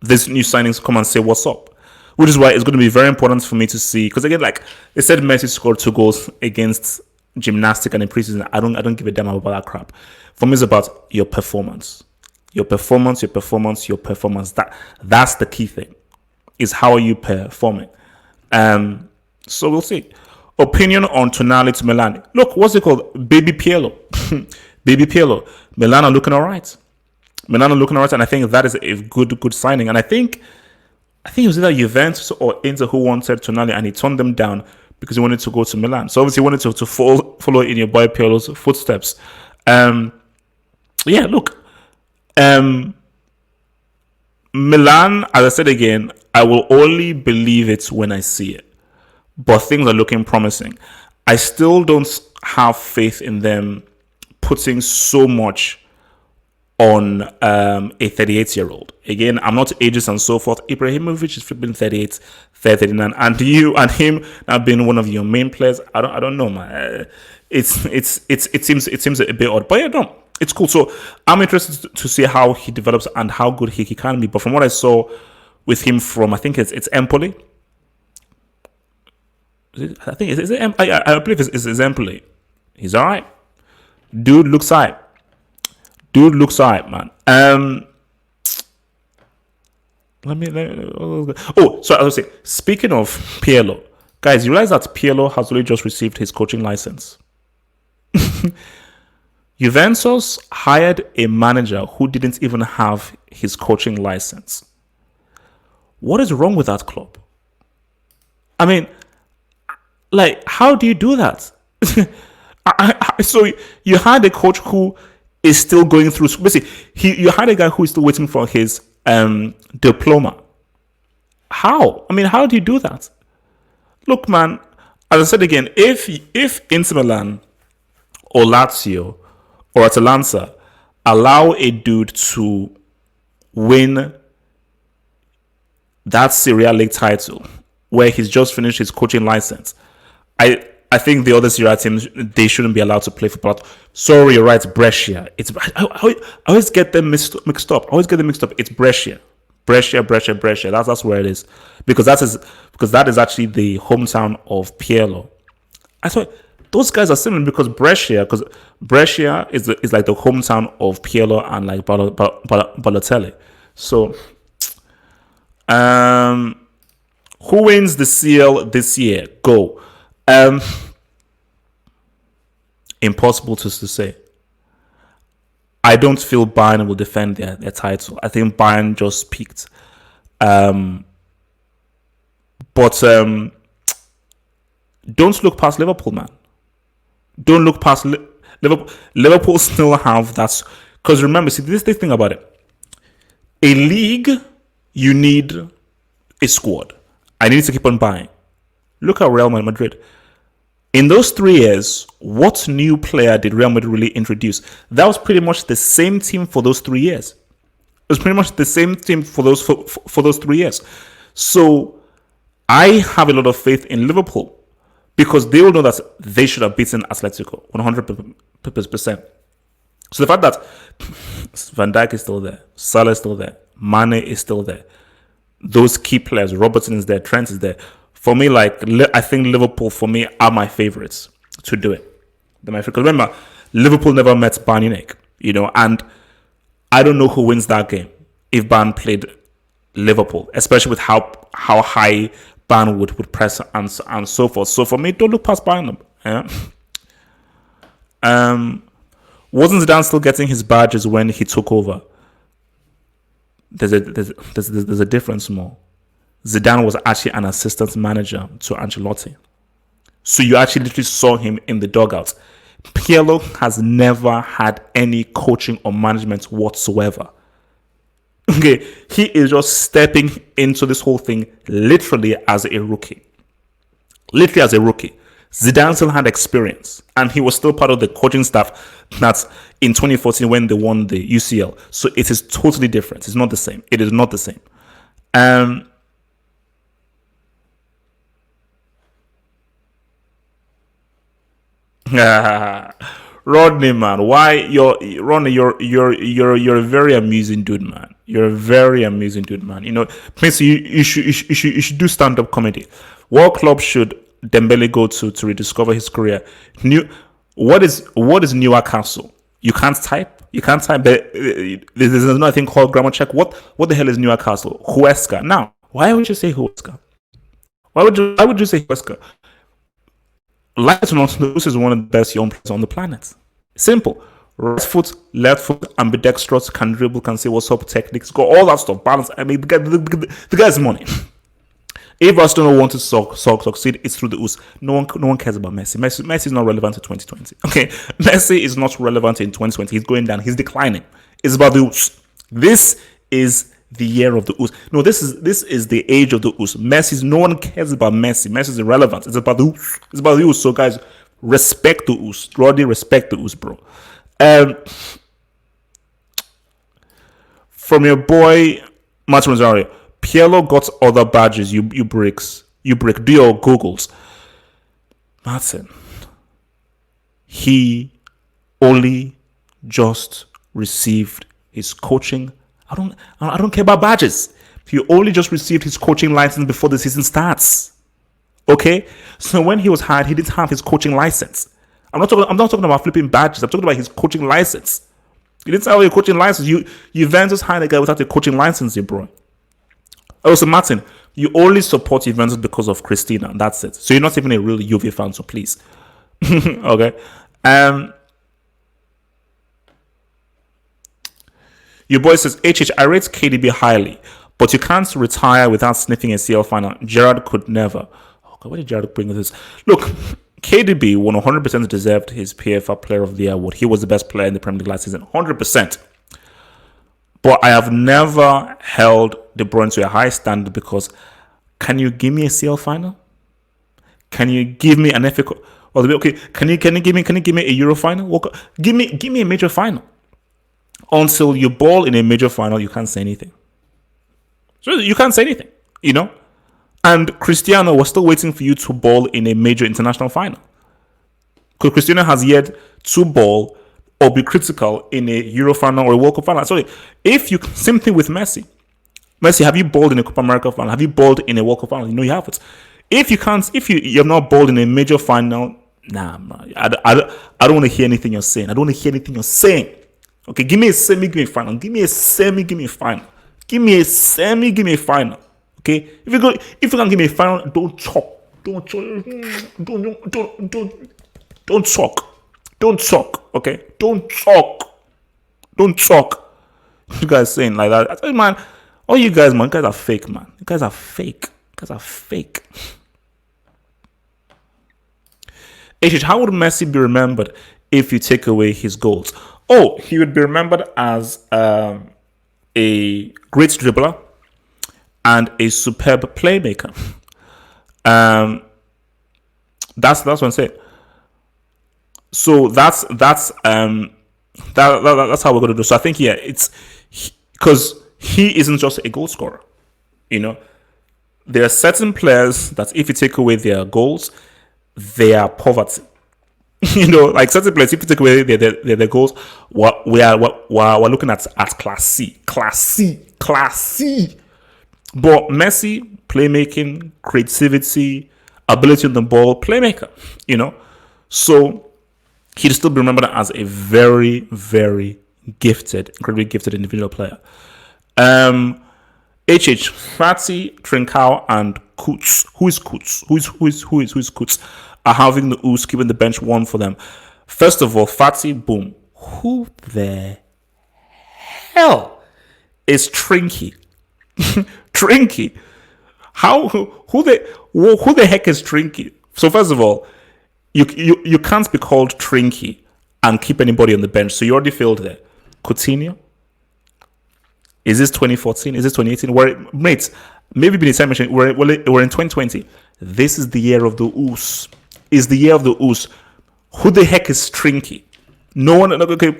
these new signings come and say what's up? Which is why it's going to be very important for me to see. Because again, like they said, Messi scored 2 goals against Gymnastic and in preseason. I don't give a damn about that crap. For me, it's about your performance. Your performance. That's the key thing. Is how are you performing? So we'll see. Opinion on Tonali to Milan. Look, what's it called? Baby Pirlo. Baby Pirlo. Milan are looking all right. And I think that is a good signing. And I think it was either Juventus or Inter who wanted Tonali, and he turned them down because he wanted to go to Milan. So obviously he wanted to follow in your boy Pirlo's footsteps. Yeah, look. Milan, as I said again, I will only believe it when I see it. But things are looking promising. I still don't have faith in them putting so much on a 38-year-old. Again, I'm not ageist and so forth. Ibrahimovic is flipping 38, 39, and you and him have been one of your main players. I don't know, man. It seems a bit odd, but yeah, no, it's cool. So I'm interested to see how he develops and how good he can be. But from what I saw with him from, I think it's Empoli. I believe it's Empoli. He's all right. Dude looks all right, man. So I was saying, speaking of Pirlo, guys, you realize that Pirlo has only just received his coaching license. Juventus hired a manager who didn't even have his coaching license. What is wrong with that club? I mean, like, how do you do that? So you had a coach who is still going through. Basically, you had a guy who is still waiting for his diploma. How? I mean, how do you do that? Look, man. As I said again, if Inter Milan or Lazio or Atalanta allow a dude to win that Serie A League title where he's just finished his coaching license, I think the other Serie A teams, they shouldn't be allowed to play football. Sorry, you're right, Brescia. I always get them mixed up. It's Brescia. That's where it is. Because that is actually the hometown of Pirlo. I thought those guys are similar because Brescia is like the hometown of Pirlo and like Balotelli. So who wins the CL this year? Go. Impossible to say. I don't feel Bayern will defend their title. I think Bayern just peaked. But don't look past Liverpool, man. Don't look past Liverpool. Liverpool still have that. Because remember, see, this thing about it. A league, you need a squad. I need to keep on buying. Look at Real Madrid. In those 3 years, what new player did Real Madrid really introduce? That was pretty much the same team for those 3 years. It was pretty much the same team for those 3 years. So I have a lot of faith in Liverpool because they will know that they should have beaten Atletico 100%. So the fact that Van Dijk is still there, Salah is still there, Mane is still there, those key players, Robertson is there, Trent is there. For me, like, I think Liverpool, for me, are my favorites to do it. Because remember, Liverpool never met Bayern Munich, and I don't know who wins that game if Bayern played Liverpool, especially with how high Bayern would press and so forth. So for me, don't look past Bayern. Yeah? Wasn't Zidane still getting his badges when he took over? There's a difference more. Zidane was actually an assistant manager to Ancelotti. So you actually literally saw him in the dugout. Pirlo has never had any coaching or management whatsoever. Okay, he is just stepping into this whole thing literally as a rookie. Literally as a rookie. Zidane still had experience, and he was still part of the coaching staff that's in 2014 when they won the UCL. So it is totally different. It's not the same. It is not the same. Rodney, man, why Rodney? You're a very amusing dude, man. You're a very amusing dude, man. You know, please, you should do stand up comedy. What club should Dembele go to rediscover his career? What is Newcastle? You can't type. You can't type. There's nothing called grammar check. What the hell is Newcastle? Huesca. Now, why would you say Huesca? Why would you say Huesca? Like it or not, this is one of the best young players on the planet. Simple. Right foot, left foot, ambidextrous, can dribble, can say what's up, techniques, got all that stuff, balance. I mean, the guy's money. If Barcelona want to succeed, it's through the ooze. No one cares about Messi. Messi is not relevant in 2020. Okay, Messi is not relevant in 2020. He's going down. He's declining. It's about the ooze. This is the year of the ooze. No, this is the age of the ooze. No one cares about Messi. Messi is irrelevant. It's about the ooze. It's about the ooze. So guys, respect the ooze. Roddy, respect the ooze, bro. From your boy Martin Rosario, Pielo got other badges. You bricks. You brick. Do your Googles. Martin, he only just received his coaching. I don't care about badges. He only just received his coaching license before the season starts. Okay? So when he was hired, he didn't have his coaching license. I'm not talking about flipping badges. I'm talking about his coaching license. You didn't have your coaching license. Juventus hired a guy without a coaching license, bro. Also, Martin, you only support Juventus because of Christina. That's it. So you're not even a real Juve fan, so please. Okay? Your boy says, I rate KDB highly, but you can't retire without sniffing a CL final. Gerrard could never. Oh God, why did Gerrard bring this? Look, KDB 100% deserved his PFA Player of the Year award. He was the best player in the Premier League last season, 100%. But I have never held De Bruyne to a high standard because can you give me a CL final? Can you give me an FA Cup? Okay, can you give me a Euro final? Give me a major final. Until you ball in a major final, you can't say anything. So you can't say anything, you know? And Cristiano was still waiting for you to ball in a major international final. Because Cristiano has yet to ball or be critical in a Euro final or a World Cup final. Sorry, same thing with Messi. Messi, have you balled in a Copa America final? Have you balled in a World Cup final? You know you haven't. If you have not balled in a major final, nah, man, I don't want to hear anything you're saying. I don't want to hear anything you're saying. Okay, give me a semi, give me a final. Give me a semi, give me a final. Give me a semi, give me a final. Okay, if you can't give me a final, don't talk. Don't talk. Okay, don't talk. You guys saying like that? I tell you, man, all you guys, man, you guys are fake, man. You guys are fake. How would Messi be remembered if you take away his goals? Oh, he would be remembered as a great dribbler and a superb playmaker. That's what I'm saying. So that's how we're gonna do. So I think it's because he isn't just a goal scorer. You know, there are certain players that if you take away their goals, they are poverty. You know, like certain players, if you take away their goals, we're looking at class C. But Messi, playmaking, creativity, ability on the ball, playmaker. You know, so he'd still be remembered as a very, very gifted, incredibly gifted individual player. Fati, Trincao, and Kutz. Who is Kutz? Are having the ooze, keeping the bench warm for them. First of all, Fati, boom. Who the hell is Trinky? Trinky? Who the heck is Trinky? So first of all, you can't be called Trinky and keep anybody on the bench. So you already failed there. Coutinho, Is this 2014? Is this 2018? Mate, maybe by the time machine, we're in 2020. This is the year of the Oos. Is the year of the Oos. Who the heck is Trinky? No one. Okay,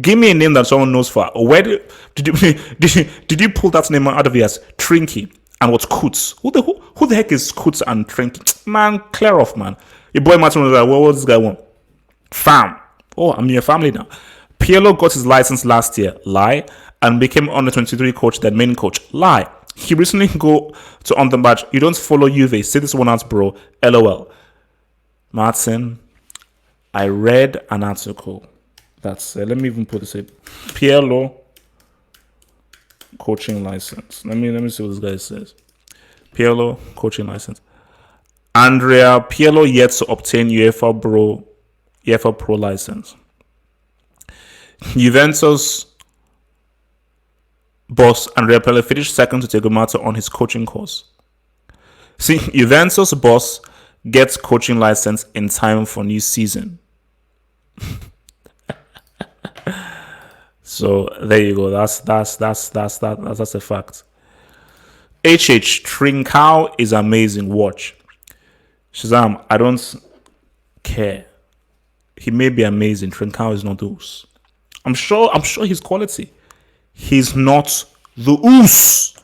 give me a name that someone knows for. Where did you pull that name out of your ass? Trinky and what's Coots? Who the heck is Coots and Trinky? Man, clear off, man. Your boy Martin was like, what does this guy want? Fam. Oh, I'm your family now. Pirlo got his license last year. Lie. And became under 23 coach, then main coach. Lie. He recently go to on the match. You don't follow Juve. Say this one out, bro. LOL. Martin, I read an article that's let me even put this in. Pirlo coaching license. Let me see what this guy says. Pirlo coaching license. Andrea Pirlo yet to obtain UEFA Pro license. Juventus boss Andrea Pirlo finished second to Thiago Motta on his coaching course. See, Juventus boss gets coaching license in time for new season. So there you go. That's a fact. Trincao is amazing. Watch. Shazam, I don't care. He may be amazing. Trincao is not those. I'm sure he's quality. He's not the Oos.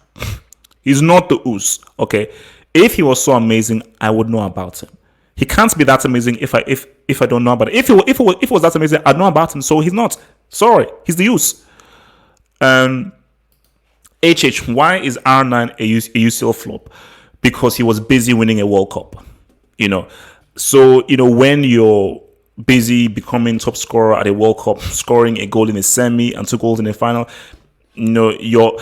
He's not the Oos. Okay. If he was so amazing, I would know about him. He can't be that amazing if I don't know about it. If it was that amazing, I'd know about him. So he's not. Sorry, he's the Oos. Why is R9 a UCL flop? Because he was busy winning a World Cup. So when you're busy becoming top scorer at a World Cup, scoring a goal in a semi and 2 goals in a final, your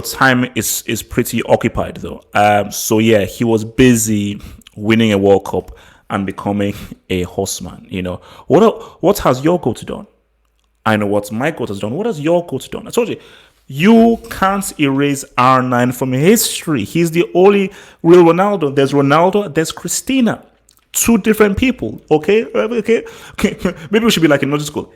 time is pretty occupied though. So yeah, he was busy winning a World Cup and becoming a horseman. What has your goat done? I know what my goat has done. What has your goat done? I told you can't erase R9 from history. He's the only real Ronaldo. There's Ronaldo, there's Christina. 2 different people. Okay. Maybe we should be like in middle school.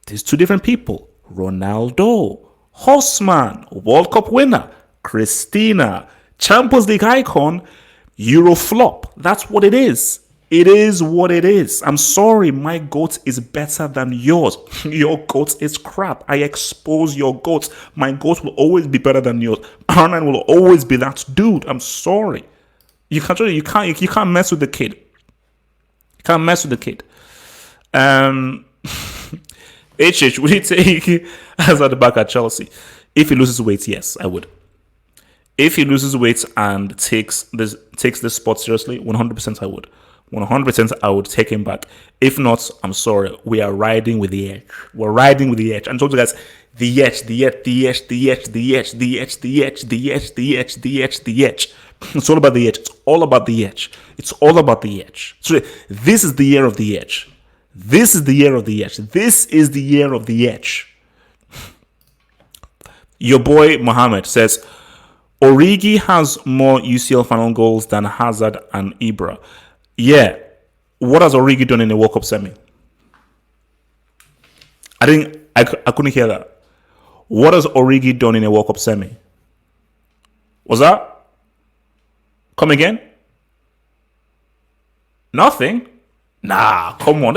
There's 2 different people. Ronaldo, horseman, World Cup winner. Christina, Champions League icon, Euro flop. That's what it is. It is what it is. I'm sorry, my goat is better than yours. Your goat is crap. I expose your goat. My goat will always be better than yours. R9 will always be that dude. I'm sorry. You can't mess with the kid. You can't mess with the kid. Would you take Hazard the back at Chelsea? If he loses weight, yes, I would. If he loses weight and takes this spot seriously, 100% I would. 100% I would take him back. If not, I'm sorry. We are riding with the edge. We're riding with the edge. And I told you guys, the edge. It's all about the edge. It's all about the edge. It's all about the edge. So this is the year of the edge. This is the year of the edge. This is the year of the edge. Your boy Mohammed says, Origi has more UCL final goals than Hazard and Ibra. Yeah. What has Origi done in the World Cup semi? I couldn't hear that. What has Origi done in a World Cup semi? Was that? Come again? Nothing? Nah, come on.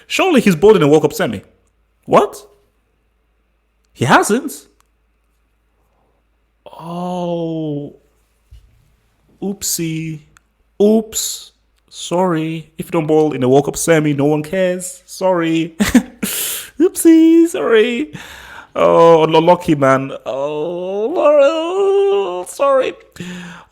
Surely he's bowled in a World Cup semi. What? He hasn't? Oh. Oopsie. Oops. Sorry. If you don't bowl in a World Cup semi, no one cares. Sorry. Oopsie. Sorry. Oh, lucky man. Oh, sorry.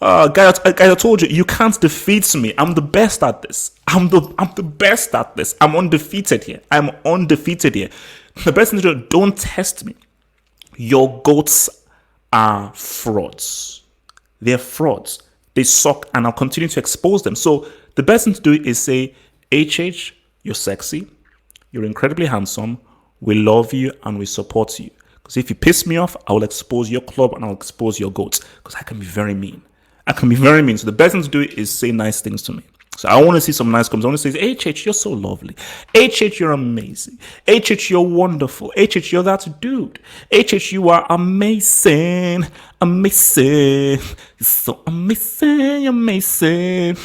Guys, I told you can't defeat me. I'm the best at this. I'm the best at this. I'm undefeated here. The best thing to do, don't test me. Your goats are frauds. They're frauds. They suck, and I'll continue to expose them. So the best thing to do is say, HH, you're sexy. You're incredibly handsome. We love you and we support you. Because if you piss me off, I will expose your club and I'll expose your goats. Because I can be very mean. So the best thing to do is say nice things to me. So I want to see some nice comments. I want to say, HH, you're so lovely. HH, you're amazing. HH, you're wonderful. HH, you're that dude. HH, you are amazing. Amazing. You're so amazing. Amazing.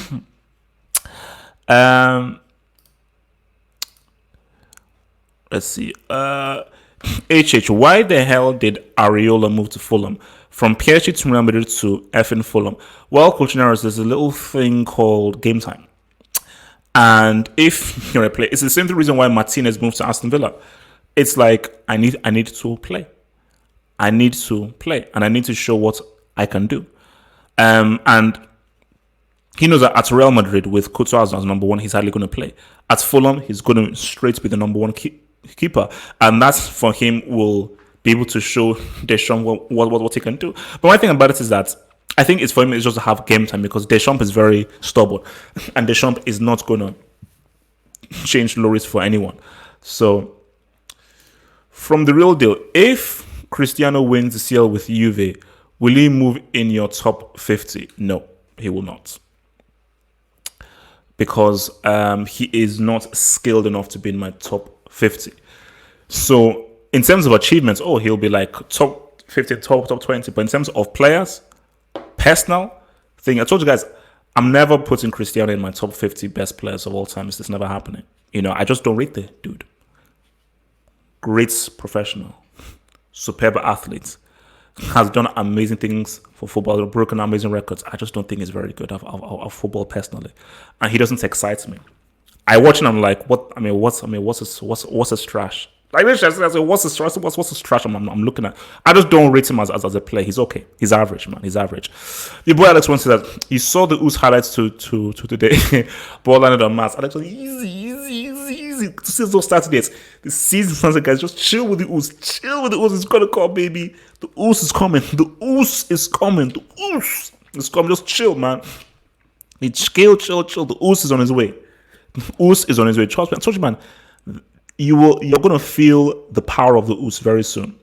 Let's see. HH, why the hell did Areola move to Fulham? From PSG to Real Madrid to effing Fulham. Well, Coach Naras, there's a little thing called game time. And if you're a player, it's the same reason why Martinez moved to Aston Villa. It's like, I need to play. I need to play. And I need to show what I can do. And he knows that at Real Madrid, with Courtois as number one, he's hardly going to play. At Fulham, he's going to straight be the number one keeper. And that's, for him, will be able to show Deschamps what he can do. But one thing about it is that I think it's for him is just to have game time, because Deschamps is very stubborn. And Deschamps is not going to change Lloris for anyone. So, from the real deal, if Cristiano wins the CL with Juve, will he move in your top 50? No, he will not. Because he is not skilled enough to be in my top 50. So, in terms of achievements, he'll be like top 50, top 20. But in terms of players, personal thing, I told you guys, I'm never putting Cristiano in my top 50 best players of all time. It's just never happening. I just don't rate the dude. Great professional, superb athlete, has done amazing things for football, broken amazing records. I just don't think he's very good at football personally, and he doesn't excite me. I watch him, I'm like, what's his trash? Like, I say, what's his trash? I'm looking at. I just don't rate him as a player. He's okay. He's average, man. He's average. The boy Alex once said that he saw the Oos highlights to today. Ball landed on Mats. Alex was easy. To see those Saturdays, the season started, guys. Just chill with the Oos. Chill with the Oos. It's gonna come, baby. The Oos is coming. The Oos is coming. The Oos is coming. Just chill, man. Chill. The Oos is on his way. The Oos is on his way. Trust me. I told you, man. You're gonna feel the power of the Oos very soon.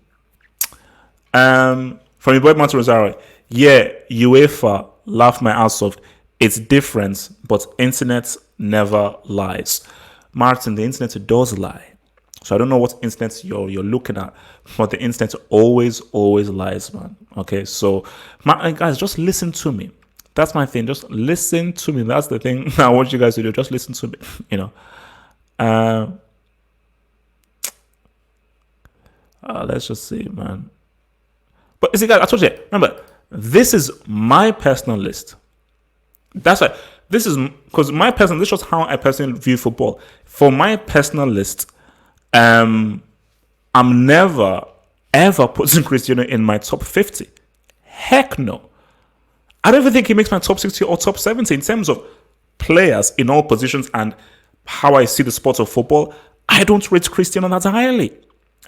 From your boy Martin Rosario, yeah, UEFA laugh my ass off. It's different, but internet never lies. Martin, the internet does lie. So I don't know what internet you're looking at, but the internet always lies, man. Okay, so guys, just listen to me. That's my thing. Just listen to me. That's the thing I want you guys to do. Just listen to me. Let's just see, man. But see, guys, I told you, remember, this is my personal list. That's right. This is because this is how I personally view football. For my personal list, I'm never ever putting Cristiano in my top 50. Heck no. I don't even think he makes my top 60 or top 70 in terms of players in all positions and how I see the sport of football. I don't rate Cristiano that highly.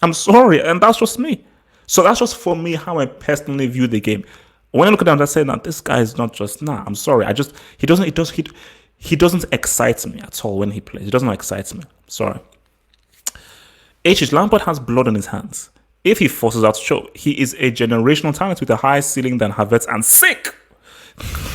I'm sorry, and that's just me. So that's just for me how I personally view the game. When I look at him, I say, "Nah, this guy is not just I'm sorry. He doesn't excite me at all when he plays. He doesn't excite me. Sorry. Lampard has blood on his hands. If he forces out to show, he is a generational talent with a higher ceiling than Havertz, and sick.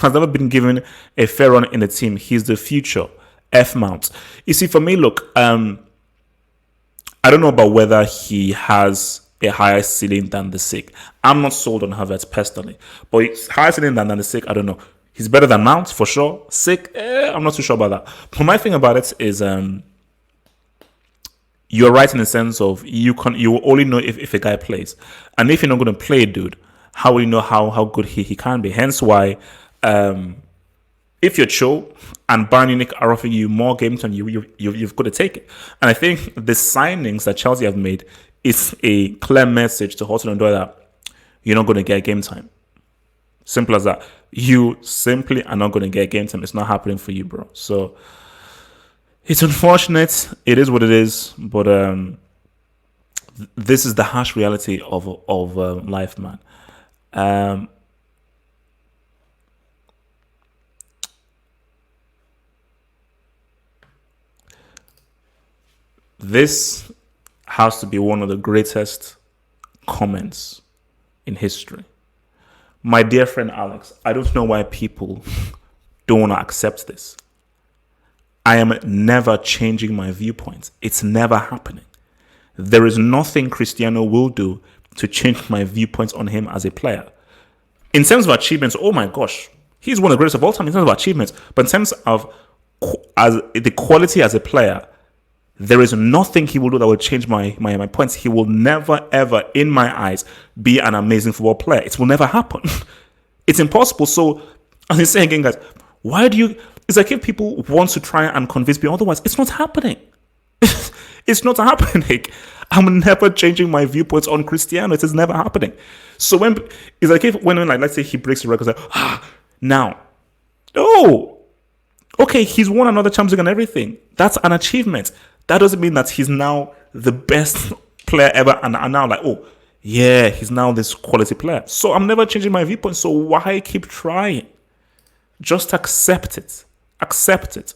Has never been given a fair run in the team. He's the future. F Mount. You see, for me, look, I don't know about whether he has a higher ceiling than the sick. I'm not sold on Havertz personally, but it's higher ceiling than the sick. I don't know. He's better than Mount for sure. Sick, I'm not too sure about that. But my thing about it is, you're right in the sense of you will only know if a guy plays, and if you're not going to play, dude, how will you know how good he can be? Hence why, if you're Cho and Bayern Munich are offering you more games than you've got to take it. And I think the signings that Chelsea have made is a clear message to Hudson-Odoi that you're not going to get game time. Simple as that. You simply are not going to get game time. It's not happening for you, bro. So it's unfortunate. It is what it is. But this is the harsh reality of life, man. This has to be one of the greatest comments in history. My dear friend Alex, I don't know why people don't want to accept this. I am never changing my viewpoints. It's never happening. There is nothing Cristiano will do to change my viewpoints on him as a player. In terms of achievements, oh my gosh, he's one of the greatest of all time in terms of achievements. But in terms of as the quality as a player, there is nothing he will do that will change my points. He will never, ever, in my eyes, be an amazing football player. It will never happen. It's impossible. So, as I'm saying again, guys, why do you... It's like if people want to try and convince me otherwise, it's not happening. It's not happening. I'm never changing my viewpoints on Cristiano. It is never happening. So when it's like if when like let's say he breaks the record, like, now, oh, okay, he's won another Champions League and everything. That's an achievement. That doesn't mean that he's now the best player ever, and now like, oh, yeah, he's now this quality player. So I'm never changing my viewpoint. So why keep trying? Just accept it. Accept it.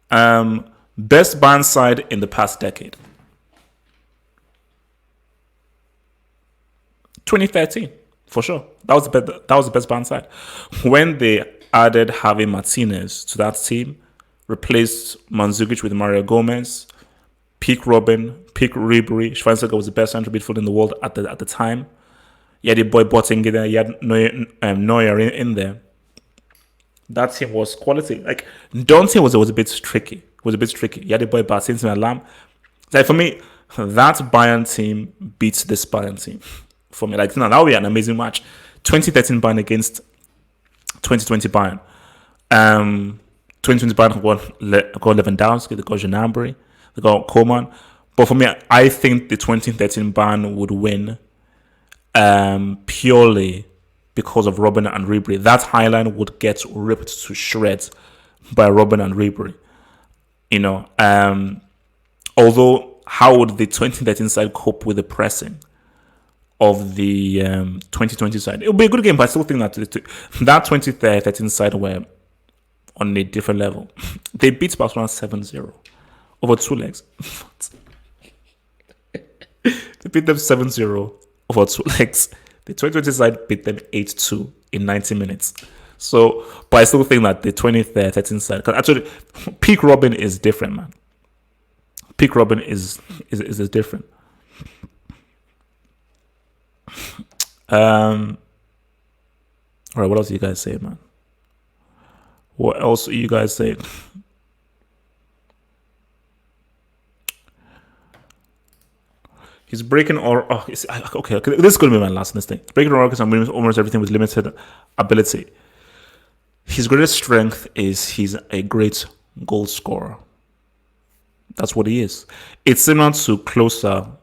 Best Bayern side in the past decade. 2013, for sure. That was the best Bayern side. When they added Javi Martinez to that team, replaced Mandzukic with Mario Gomez, peak Robben, peak Ribery. Schweinsteiger was the best central midfielder in the world at the time. You had the boy Boateng there. You had Neuer in there. That team was quality. Like Dante was a bit tricky. You had the boy Barcelona and Lam. Like for me, that Bayern team beats this Bayern team. For me, like that would be an amazing match. 2013 Bayern against 2020 Bayern. 2020 Bayern got Lewandowski, they got Gnabry, they got Koeman. But for me, I think the 2013 Bayern would win purely because of Robben and Ribery. That highline would get ripped to shreds by Robben and Ribery. You know, although how would the 2013 side cope with the pressing of the 2020 side? It would be a good game, but I still think that that 2013 side were on a different level. They beat Barcelona 7-0 over 2 legs. They beat them 7-0 over 2 legs. The 2020 side beat them 8-2 in 90 minutes. So, but I still think that the 2013 side, because actually, peak Robben is different, man. Peak Robben is different. All right, what else do you guys say, man? What else are you guys saying? He's breaking or okay. This is going to be my last in this thing. Breaking all records and winning almost everything with limited ability. His greatest strength is he's a great goal scorer. That's what he is. It's similar to Klose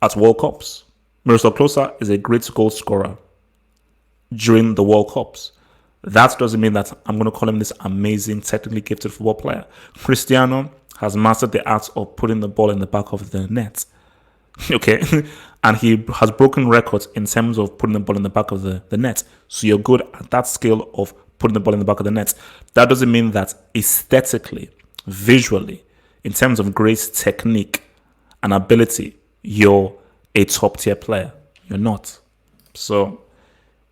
at World Cups. Miroslav Klose is a great goal scorer during the World Cups. That doesn't mean that I'm going to call him this amazing, technically gifted football player. Cristiano has mastered the art of putting the ball in the back of the net. Okay? And he has broken records in terms of putting the ball in the back of the net. So you're good at that skill of putting the ball in the back of the net. That doesn't mean that aesthetically, visually, in terms of great technique and ability, you're a top tier player. You're not. So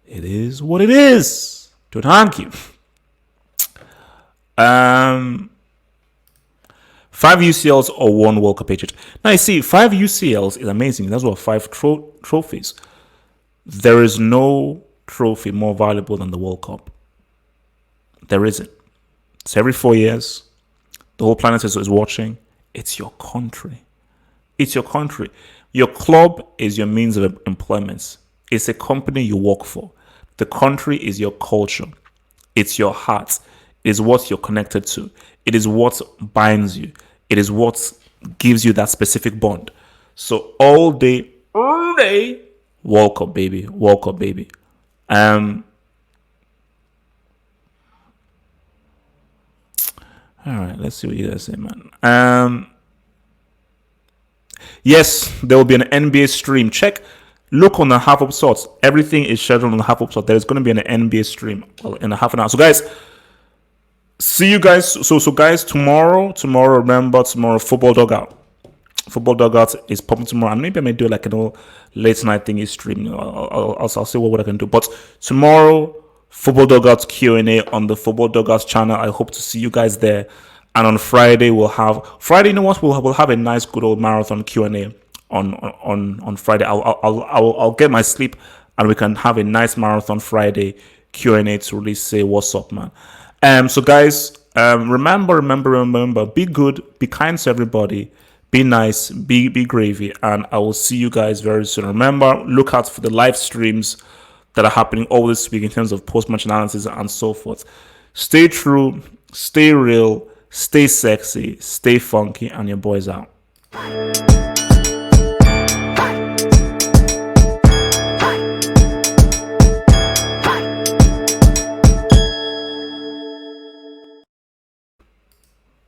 it is what it is. Don't argue. 5 UCLs or 1 World Cup agent. Now you see, 5 UCLs is amazing. That's what 5 trophies. There is no trophy more valuable than the World Cup. There isn't. So every 4 years, the whole planet is watching. It's your country. It's your country. Your club is your means of employment. It's a company you work for. The country is your culture. It's your heart. It is what you're connected to. It is what binds you. It is what gives you that specific bond. So all day, World Cup, baby. World Cup, baby. All right, let's see what you guys say, man. Yes, there will be an NBA stream. Look on the half up sorts. Everything is scheduled on the half up sort. There is going to be an NBA stream in a half an hour. So, guys, see you guys. So guys, tomorrow, remember, football dugout. Football dugout is popping tomorrow. And maybe I may do like late night thingy stream. I'll see what I can do. But tomorrow, Football Dugouts Q&A on the Football Dugouts channel. I hope to see you guys there. And on Friday, you know what? We'll have a nice, good old marathon Q&A on Friday. I'll get my sleep, and we can have a nice marathon Friday Q&A to really say what's up, man. So guys, remember, be good, be kind to everybody, be nice, be gravy, and I will see you guys very soon. Remember, look out for the live streams that are happening all this week in terms of post-match analysis and so forth. Stay true, stay real, stay sexy, stay funky, and your boys out.